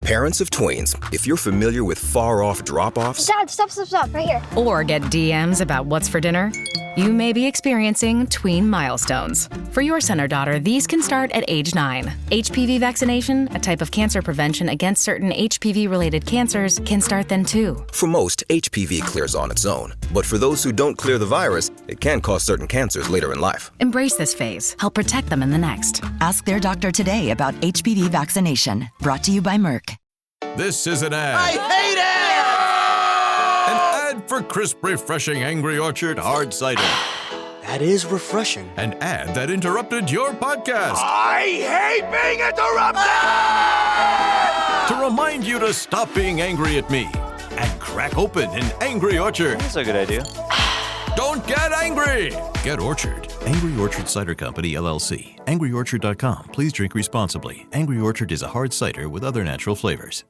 Parents of tweens, if you're familiar with far-off drop-offs... Dad, stop, right here. Or get DMs about what's for dinner, you may be experiencing tween milestones. For your son or daughter, these can start at age 9. HPV vaccination, a type of cancer prevention against certain HPV-related cancers, can start then too. For most, HPV clears on its own. But for those who don't clear the virus, it can cause certain cancers later in life. Embrace this phase. Help protect them in the next. Ask their doctor today about HPV vaccination. Brought to you by Merck. This is an ad. I hate it! An ad for crisp, refreshing Angry Orchard hard cider. That is refreshing. An ad that interrupted your podcast. I hate being interrupted! To remind you to stop being angry at me and crack open an Angry Orchard. That's a good idea. Don't get angry! Get Orchard. Angry Orchard Cider Company, LLC. AngryOrchard.com. Please drink responsibly. Angry Orchard is a hard cider with other natural flavors.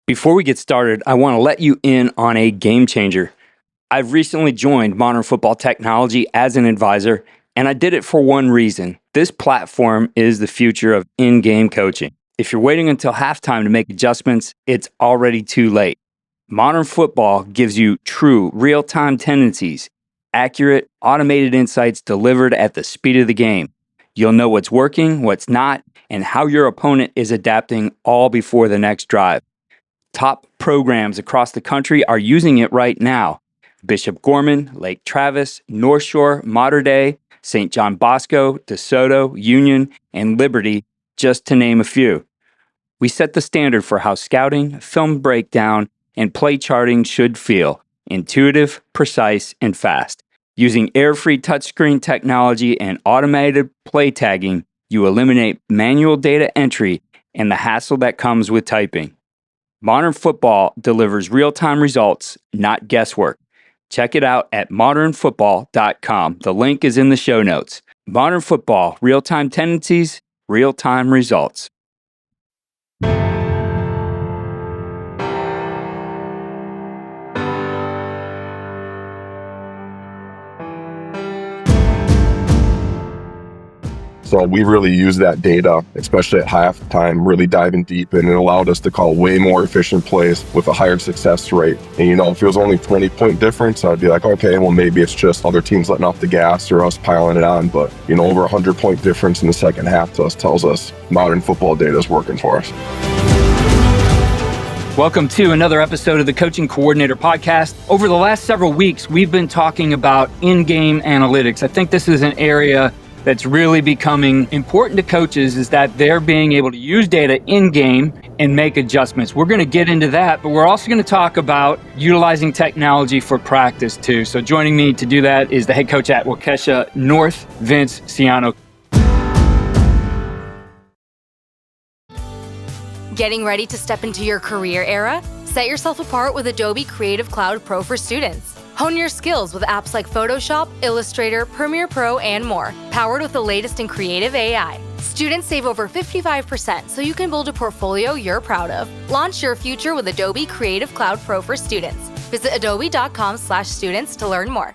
Before we get started, I want to let you in on a game changer. I've recently joined Modern Football Technology as an advisor, and I did it for one reason. This platform is the future of in-game coaching. If you're waiting until halftime to make adjustments, it's already too late. Modern Football gives you true real-time tendencies, accurate, automated insights delivered at the speed of the game. You'll know what's working, what's not, and how your opponent is adapting all before the next drive. Top programs across the country are using it right now. Bishop Gorman, Lake Travis, North Shore, Mater Dei, St. John Bosco, DeSoto, Union, and Liberty, just to name a few. We set the standard for how scouting, film breakdown, and play charting should feel: intuitive, precise, and fast. Using error-free touchscreen technology and automated play tagging, you eliminate manual data entry and the hassle that comes with typing. Modern Football delivers real-time results, not guesswork. Check it out at modernfootball.com. The link is in the show notes. Modern Football, real-time tendencies, real-time results. So we really used that data, especially at halftime, really diving deep, and it allowed us to call way more efficient plays with a higher success rate. And if it was only 20-point difference, I'd be like, okay, well, maybe it's just other teams letting off the gas or us piling it on. But, over 100-point difference in the second half to us tells us modern football data is working for us. Welcome to another episode of the Coaching Coordinator Podcast. Over the last several weeks, we've been talking about in-game analytics. I think this is an area that's really becoming important to coaches, is that they're being able to use data in-game and make adjustments. We're going to get into that, but we're also going to talk about utilizing technology for practice too. So joining me to do that is the head coach at Waukesha North, Vince Sciano. Getting ready to step into your career era? Set yourself apart with Adobe Creative Cloud Pro for students. Hone your skills with apps like Photoshop, Illustrator, Premiere Pro, and more, powered with the latest in creative AI. Students save over 55%, so you can build a portfolio you're proud of. Launch your future with Adobe Creative Cloud Pro for students. Visit adobe.com/students to learn more.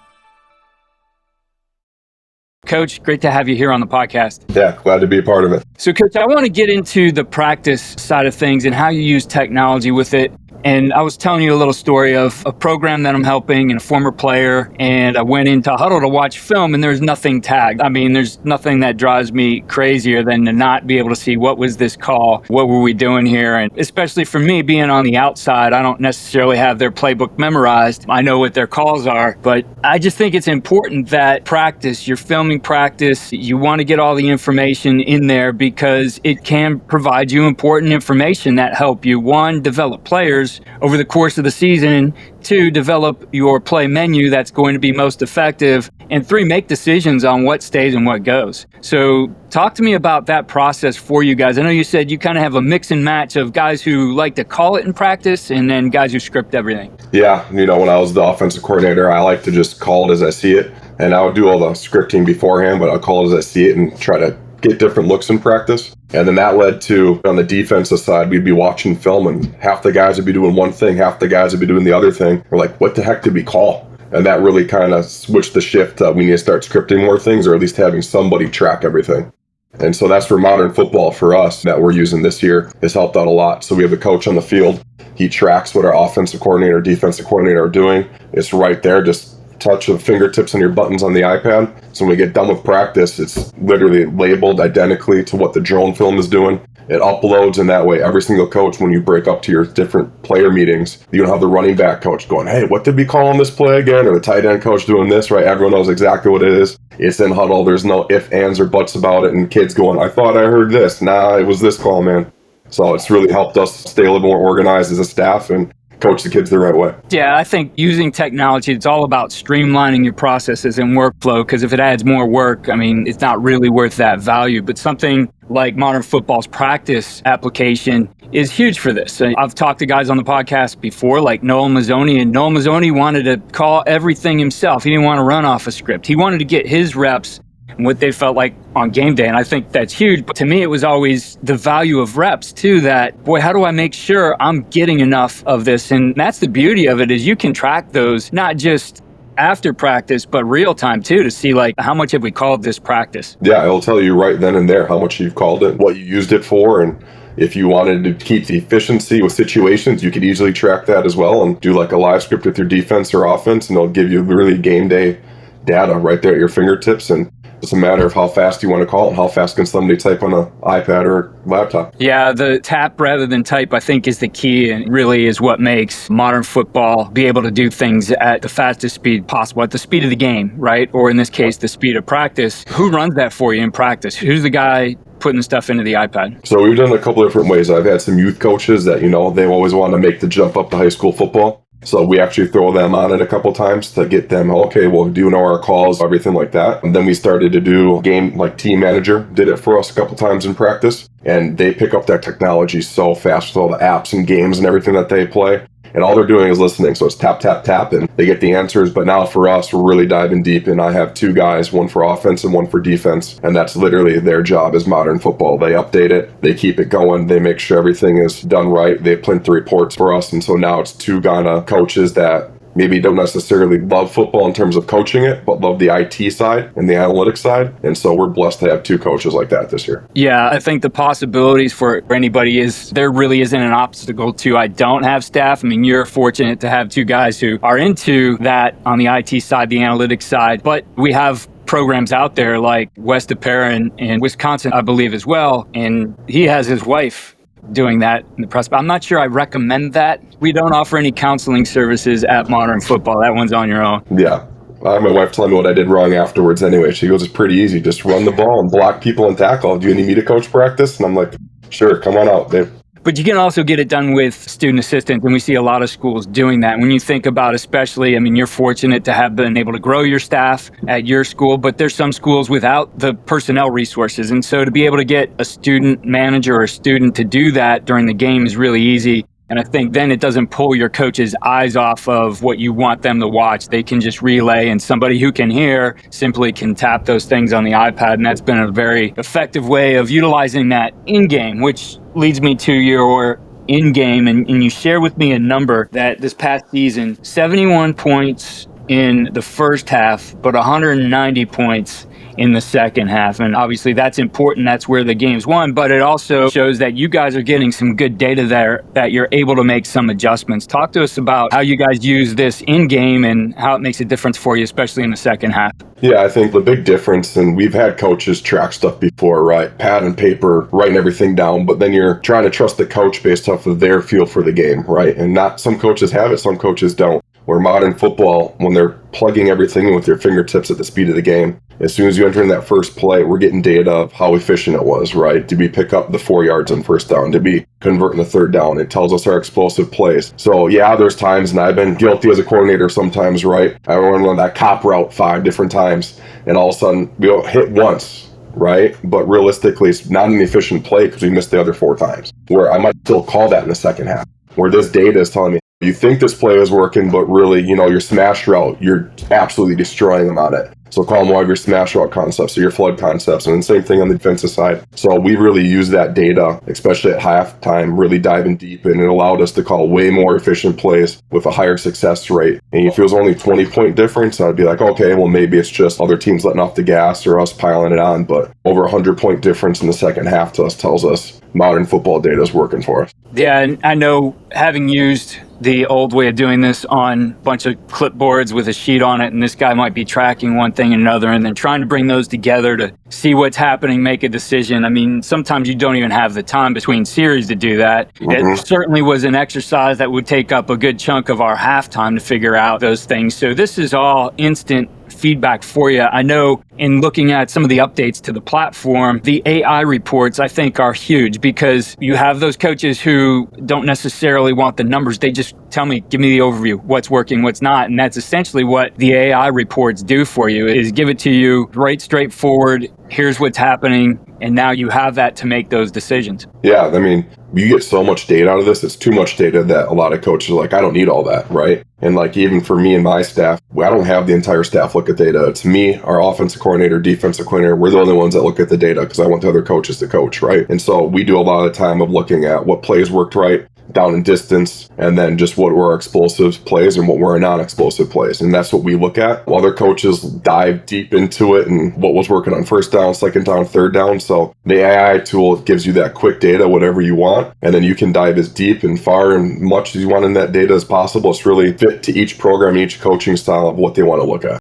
Coach, great to have you here on the podcast. Yeah, glad to be a part of it. So, Coach, I want to get into the practice side of things and how you use technology with it. And I was telling you a little story of a program that I'm helping and a former player, and I went into huddle to watch film and there's nothing tagged. I mean, there's nothing that drives me crazier than to not be able to see what was this call, what were we doing here? And especially for me being on the outside, I don't necessarily have their playbook memorized. I know what their calls are, but I just think it's important that practice, you're filming practice, you want to get all the information in there because it can provide you important information that help you, one, develop players over the course of the season, two, develop your play menu that's going to be most effective, and three, make decisions on what stays and what goes. So talk to me about that process for you guys. I know you said you kind of have a mix and match of guys who like to call it in practice and then guys who script everything. Yeah, when I was the offensive coordinator, I like to just call it as I see it. And I would do all the scripting beforehand, but I'll call it as I see it and try to get different looks in practice. And then that led to, on the defensive side, we'd be watching film and half the guys would be doing one thing, half the guys would be doing the other thing. We're like, what the heck did we call? And that really kind of switched the shift. We need to start scripting more things, or at least having somebody track everything. And so that's for modern football for us that we're using this year. It's helped out a lot. So we have the coach on the field. He tracks what our offensive coordinator, defensive coordinator are doing. It's right there, just touch of fingertips on your buttons on the iPad. So when we get done with practice, it's literally labeled identically to what the drone film is doing. It uploads, and that way every single coach, when you break up to your different player meetings, you don't have the running back coach going, hey, what did we call on this play again? Or the tight end coach doing this, right? Everyone knows exactly what it is. It's in huddle. There's no ifs, ands, or buts about it. And kids going, I thought I heard this. Nah, it was this call, man. So it's really helped us stay a little more organized as a staff and coach the kids the right way. Yeah, I think using technology, it's all about streamlining your processes and workflow, because if it adds more work, I mean, it's not really worth that value. But something like modern football's practice application is huge for this. I've talked to guys on the podcast before, like Noel Mazzoni, and Noel Mazzoni wanted to call everything himself. He didn't want to run off a script. He wanted to get his reps and what they felt like on game day. And I think that's huge. But to me, it was always the value of reps too, that, boy, how do I make sure I'm getting enough of this? And that's the beauty of it, is you can track those, not just after practice, but real time too, to see like, how much have we called this practice? Yeah, it'll tell you right then and there how much you've called it, what you used it for, and if you wanted to keep the efficiency with situations, you could easily track that as well and do like a live script with your defense or offense, and it'll give you really game day data right there at your fingertips. And it's a matter of how fast you want to call it and how fast can somebody type on an iPad or laptop. Yeah, the tap rather than type, I think, is the key, and really is what makes modern football be able to do things at the fastest speed possible, at the speed of the game, right? Or in this case, the speed of practice. Who runs that for you in practice? Who's the guy putting the stuff into the iPad? So we've done a couple of different ways. I've had some youth coaches that, they always want to make the jump up to high school football. So we actually throw them on it a couple times to get them, okay, well, do you know our calls, everything like that. And then we started to do game, like Team Manager did it for us a couple times in practice. And they pick up that technology so fast with all the apps and games and everything that they play. And all they're doing is listening. So it's tap, tap, tap, and they get the answers. But now for us, we're really diving deep. And I have two guys, one for offense and one for defense. And that's literally their job as modern football. They update it. They keep it going. They make sure everything is done right. They print the reports for us. And so now it's two Ghana coaches that maybe don't necessarily love football in terms of coaching it, but love the IT side and the analytics side. And so we're blessed to have two coaches like that this year. Yeah, I think the possibilities for anybody there really isn't an obstacle to, I don't have staff. I mean, you're fortunate to have two guys who are into that on the IT side, the analytics side, but we have programs out there like West DePera in Wisconsin, I believe, as well. And he has his wife doing that in the press. But I'm not sure I recommend that. We don't offer any counseling services at Modern Football. That one's on your own. Yeah. My wife told me what I did wrong afterwards anyway. She goes, it's pretty easy. Just run the ball and block people and tackle. Do you need me to coach practice? And I'm like, sure, come on out, babe. But you can also get it done with student assistants, and we see a lot of schools doing that. When you think about, especially, I mean, you're fortunate to have been able to grow your staff at your school, but there's some schools without the personnel resources. And so to be able to get a student manager or a student to do that during the game is really easy. And I think then it doesn't pull your coach's eyes off of what you want them to watch. They can just relay, and somebody who can hear simply can tap those things on the iPad. And that's been a very effective way of utilizing that in-game, which leads me to your in-game. And you share with me a number that this past season, 71 points in the first half, but 190 points in the second half. And obviously that's important. That's where the game's won. But it also shows that you guys are getting some good data there, that you're able to make some adjustments. Talk to us about how you guys use this in-game and how it makes a difference for you, especially in the second half. Yeah, I think the big difference, and we've had coaches track stuff before, right? Pad and paper, writing everything down, but then you're trying to trust the coach based off of their feel for the game, right? And not some coaches have it, some coaches don't. Where modern football, when they're plugging everything in with your fingertips at the speed of the game, as soon as you enter in that first play, we're getting data of how efficient it was, right? Did we pick up the 4 yards on first down? Did we convert in the third down? It tells us our explosive plays. So yeah, there's times, and I've been guilty as a coordinator sometimes, right? I run that cop route 5 different times, and all of a sudden we'll hit once, right? But realistically, it's not an efficient play because we missed the other 4 times, where I might still call that in the second half, where this data is telling me, you think this play is working, but really, your smash route, you're absolutely destroying them on it. So call them more of your smash route concepts or your flood concepts, and the same thing on the defensive side. So we really use that data, especially at halftime, really diving deep, and it allowed us to call way more efficient plays with a higher success rate. And if it was only 20-point difference, I'd be like, okay, well, maybe it's just other teams letting off the gas or us piling it on. But over 100-point difference in the second half to us tells us modern football data is working for us. Yeah, and I know, having used the old way of doing this on a bunch of clipboards with a sheet on it, and this guy might be tracking one thing and another, and then trying to bring those together to see what's happening, make a decision. I mean, sometimes you don't even have the time between series to do that. It certainly was an exercise that would take up a good chunk of our halftime to figure out those things. So this is all instant feedback for you. I know in looking at some of the updates to the platform, the AI reports I think are huge, because you have those coaches who don't necessarily want the numbers. They just tell me, give me the overview, what's working, what's not. And that's essentially what the AI reports do for you, is give it to you right straightforward. Here's what's happening. And now you have that to make those decisions. Yeah, I mean, you get so much data out of this. It's too much data that a lot of coaches are like, I don't need all that, right? And like, even for me and my staff, I don't have the entire staff look at data. It's me, our offensive coordinator, defensive coordinator. We're the only ones that look at the data because I want the other coaches to coach, right? And so we do a lot of time of looking at what plays worked right, down and distance, and then just what were our explosive plays and what were our non-explosive plays. And that's what we look at. Other coaches dive deep into it and what was working on first down, second down, third down. So the AI tool gives you that quick data, whatever you want, and then you can dive as deep and far and much as you want in that data as possible. It's really fit to each program, each coaching style of what they want to look at.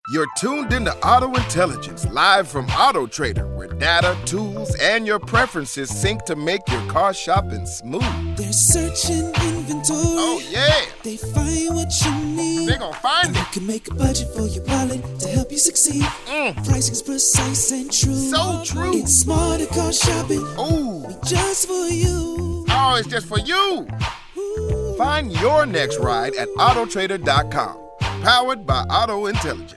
You're tuned into Auto Intelligence, live from Auto Trader, where data, tools, and your preferences sync to make your car shopping smooth. They're searching inventory. Oh, yeah. They find what you need. They're gonna find it. You can make a budget for your wallet to help you succeed. Pricing's precise and true. So true. It's smarter car shopping. Ooh. Just for you. Oh, it's just for you. Ooh. Find your next ride at autotrader.com. Powered by Auto Intelligence.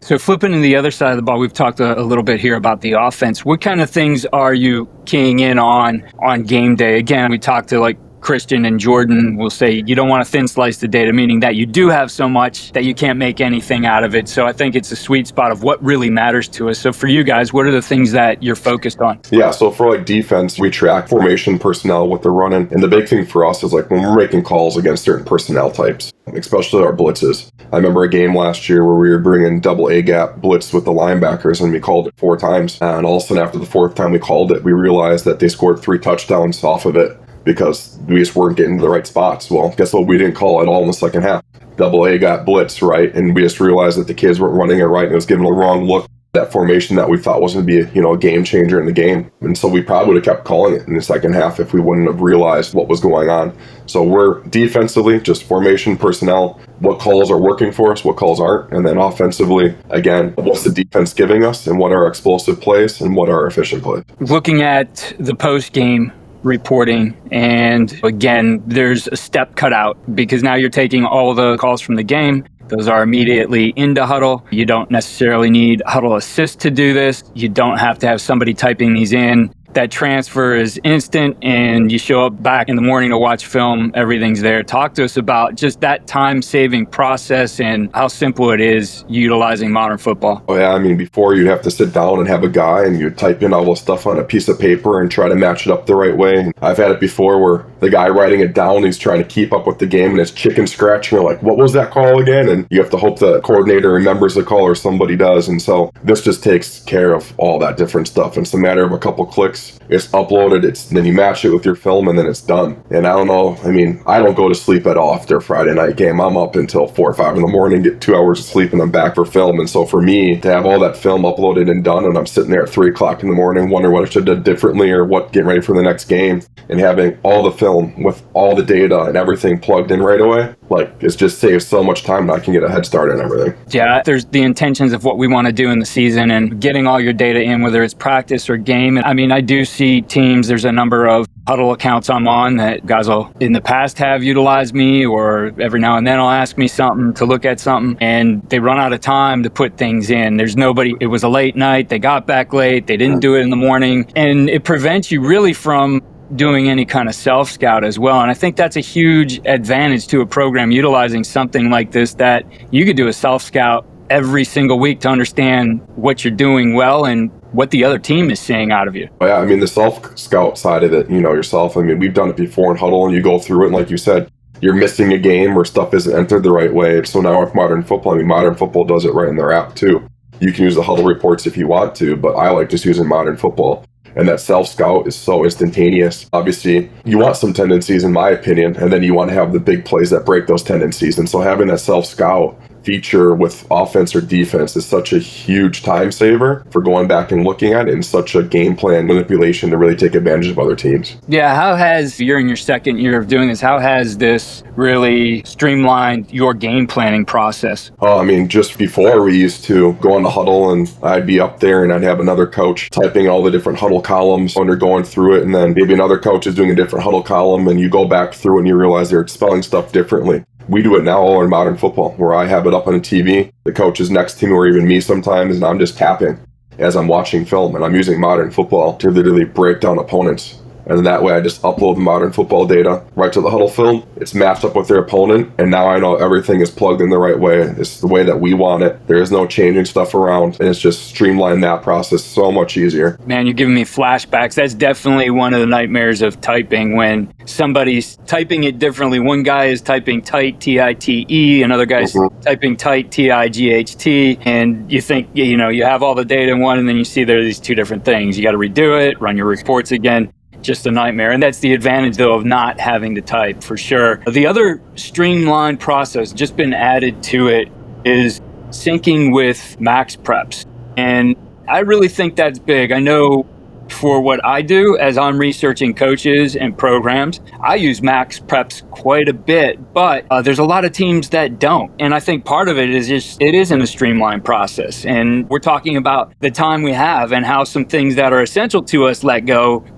So flipping to the other side of the ball, we've talked a little bit here about the offense. What kind of things are you keying in on game day? Again, we talked to like Christian and Jordan will say you don't want to thin slice the data, meaning that you do have so much that you can't make anything out of it. So I think it's a sweet spot of what really matters to us. So for you guys, what are the things that you're focused on? Yeah, so for like defense, we track formation, personnel, what they're running. And the big thing for us is like when we're making calls against certain personnel types, especially our blitzes. I remember a game last year where we were bringing double A gap blitz with the linebackers, and we called it 4 times. And all of a sudden after the 4th time we called it, we realized that they scored 3 touchdowns off of it, because we just weren't getting to the right spots. Well, guess what? We didn't call it all in the second half. Double A got blitz, right? And we just realized that the kids weren't running it right, and it was giving a wrong look. That formation that we thought was going to be a game changer in the game. And so we probably would have kept calling it in the second half if we wouldn't have realized what was going on. So we're defensively just formation, personnel, what calls are working for us, what calls aren't. And then offensively, again, what's the defense giving us, and what are our explosive plays and what are our efficient plays. Looking at the post-game reporting, and again, there's a step cut out, because now you're taking all the calls from the game. Those are immediately into huddle. You don't necessarily need huddle assist to do this. You don't have to have somebody typing these in. That transfer is instant, and you show up back in the morning to watch film, everything's there. Talk to us about just that time-saving process and how simple it is utilizing modern football. Oh yeah, I mean, before you'd have to sit down and have a guy and you'd type in all the stuff on a piece of paper and try to match it up the right way. I've had it before where the guy writing it down, he's trying to keep up with the game and it's chicken scratch. You're like, what was that call again? And you have to hope the coordinator remembers the call or somebody does. And so this just takes care of all that different stuff. It's a matter of a couple clicks. It's uploaded, then you match it with your film, and then it's done. And I don't know, I mean, I don't go to sleep at all after a Friday night game. I'm up until 4 or 5 in the morning, get 2 hours of sleep, and I'm back for film. And so for me to have all that film uploaded and done, and I'm sitting there at 3 o'clock in the morning wondering what I should have done differently or what, getting ready for the next game, and having all the film with all the data and everything plugged in right away, like, it just saves so much time and I can get a head start on everything. Yeah, there's the intentions of what we want to do in the season and getting all your data in, whether it's practice or game. And I mean, I do see teams, there's a number of huddle accounts I'm on that guys will in the past have utilized me, or every now and then I'll ask me something to look at something, and they run out of time to put things in. There's nobody, it was a late night, they got back late, they didn't do it in the morning, and it prevents you really from doing any kind of self-scout as well. And I think that's a huge advantage to a program utilizing something like this, that you could do a self-scout every single week to understand what you're doing well and what the other team is seeing out of you. Yeah, I mean, the self-scout side of it, yourself, I mean, we've done it before in Huddle, and you go through it, and like you said, you're missing a game where stuff isn't entered the right way. So now with Modern Football, I mean, Modern Football does it right in their app too. You can use the Huddle reports if you want to, but I like just using Modern Football. And that self-scout is so instantaneous. Obviously, you want some tendencies, in my opinion, and then you want to have the big plays that break those tendencies. And so having that self-scout feature with offense or defense is such a huge time saver for going back and looking at it, and such a game plan manipulation to really take advantage of other teams. Yeah, how has, you're in your second year of doing this, how has this really streamlined your game planning process? I mean, just before we used to go on the Huddle, and I'd be up there and I'd have another coach typing all the different Huddle columns when they're going through it, and then maybe another coach is doing a different Huddle column, and you go back through and you realize they're spelling stuff differently. We do it now all in Modern Football, where I have it up on the TV, the coach is next to me, or even me sometimes, and I'm just tapping as I'm watching film, and I'm using Modern Football to literally break down opponents. And that way I just upload the Modern Football data right to the Huddle film. It's matched up with their opponent, and now I know everything is plugged in the right way. It's the way that we want it. There is no changing stuff around, and it's just streamlined that process so much easier. Man, you're giving me flashbacks. That's definitely one of the nightmares of typing, when somebody's typing it differently. One guy is typing tight, T-I-T-E, another guy's typing tight, T-I-G-H-T, and you think, you have all the data in one, and then you see there are these two different things. You got to redo it, run your reports again. Just a nightmare. And that's the advantage, though, of not having to type, for sure. The other streamlined process just been added to it is syncing with Max Preps. And I really think that's big. I know for what I do, as I'm researching coaches and programs, I use Max Preps quite a bit, but there's a lot of teams that don't. And I think part of it is just, it isn't a streamlined process. And we're talking about the time we have and how some things that are essential to us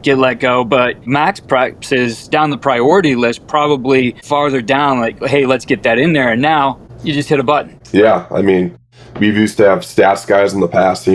get let go. But Max Preps is down the priority list, probably farther down, like, hey, let's get that in there. And now you just hit a button. Yeah, I mean, we've used to have stats guys in the past,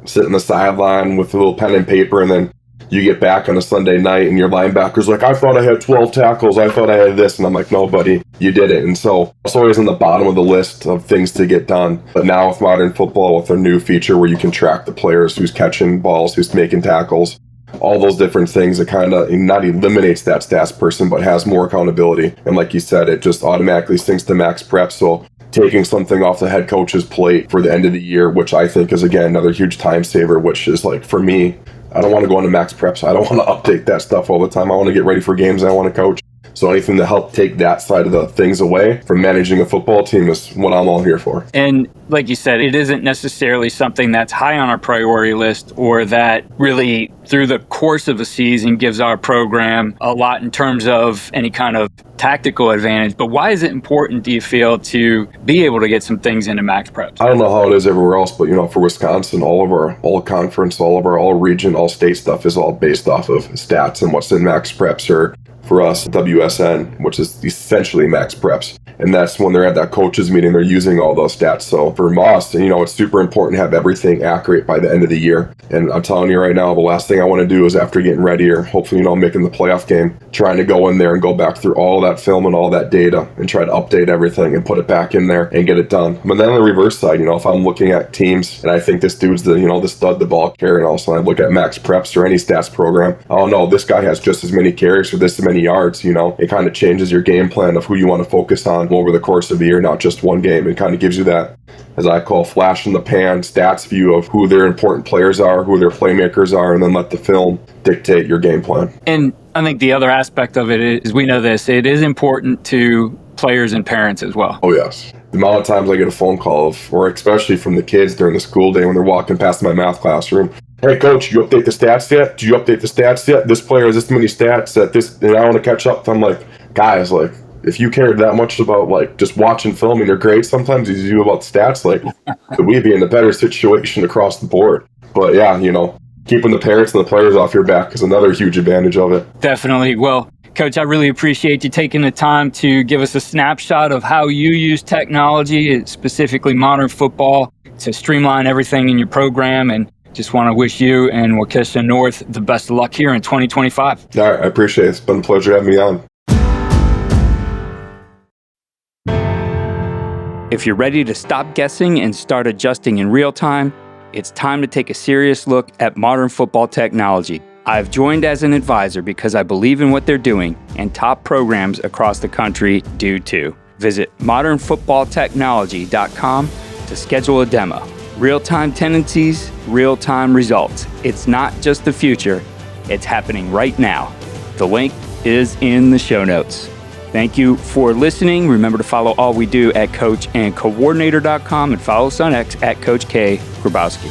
sit in the sideline with a little pen and paper, and then you get back on a Sunday night and your linebacker's like, I thought I had 12 tackles, I thought I had this, and I'm like, no, buddy, you didn't. And so it's always on the bottom of the list of things to get done. But now with Modern Football, with a new feature where you can track the players, who's catching balls, who's making tackles, all those different things, it kind of not eliminates that stats person, but has more accountability. And like you said, it just automatically syncs to Max Prep. So taking something off the head coach's plate for the end of the year, which I think is, again, another huge time saver, which is like, for me, I don't want to go into Max Preps. I don't want to update that stuff all the time. I want to get ready for games I want to coach. So anything to help take that side of the things away from managing a football team is what I'm all here for. And like you said, it isn't necessarily something that's high on our priority list, or that really through the course of a season gives our program a lot in terms of any kind of tactical advantage. But why is it important, do you feel, to be able to get some things into Max Preps? I don't know how it is everywhere else, but for Wisconsin, all of our all conference, all of our all region, all state stuff is all based off of stats and what's in Max Preps, or for us, WSN, which is essentially Max Preps. And that's when they're at that coaches meeting, they're using all those stats. So for Moss, it's super important to have everything accurate by the end of the year. And I'm telling you right now, the last thing I want to do is, after getting ready, or hopefully, making the playoff game, trying to go in there and go back through all that film and all that data and try to update everything and put it back in there and get it done. But then on the reverse side, if I'm looking at teams and I think this dude's the stud, the ball carrier, and also I look at Max Preps or any stats program, oh no, this guy has just as many carries for this many yards, it kind of changes your game plan of who you want to focus on over the course of the year, not just one game. It kind of gives you that, as I call, flash in the pan stats view of who their important players are, who their playmakers are, and then let the film dictate your game plan. And I think the other aspect of it is, we know this, it is important to players and parents as well. Oh yes. The amount of times I get a phone call or especially from the kids during the school day when they're walking past my math classroom, hey coach, you update the stats yet? Do you update the stats yet? This player has this many stats at this, and I want to catch up. I'm like, guys, if you cared that much about just watching film in your grades sometimes as you do about stats, could we be in a better situation across the board? But yeah, keeping the parents and the players off your back is another huge advantage of it. Definitely. Well, Coach, I really appreciate you taking the time to give us a snapshot of how you use technology, specifically Modern Football, to streamline everything in your program. And Just want to wish you and Waukesha North the best of luck here in 2025. All right, I appreciate it. It's been a pleasure having me on. If you're ready to stop guessing and start adjusting in real time, it's time to take a serious look at modern football technology. I've joined as an advisor because I believe in what they're doing, and top programs across the country do too. Visit modernfootballtechnology.com to schedule a demo. Real-time tendencies, real-time results. It's not just the future, it's happening right now. The link is in the show notes. Thank you for listening. Remember to follow all we do at coachandcoordinator.com and follow us on X at Coach K. Grabowski.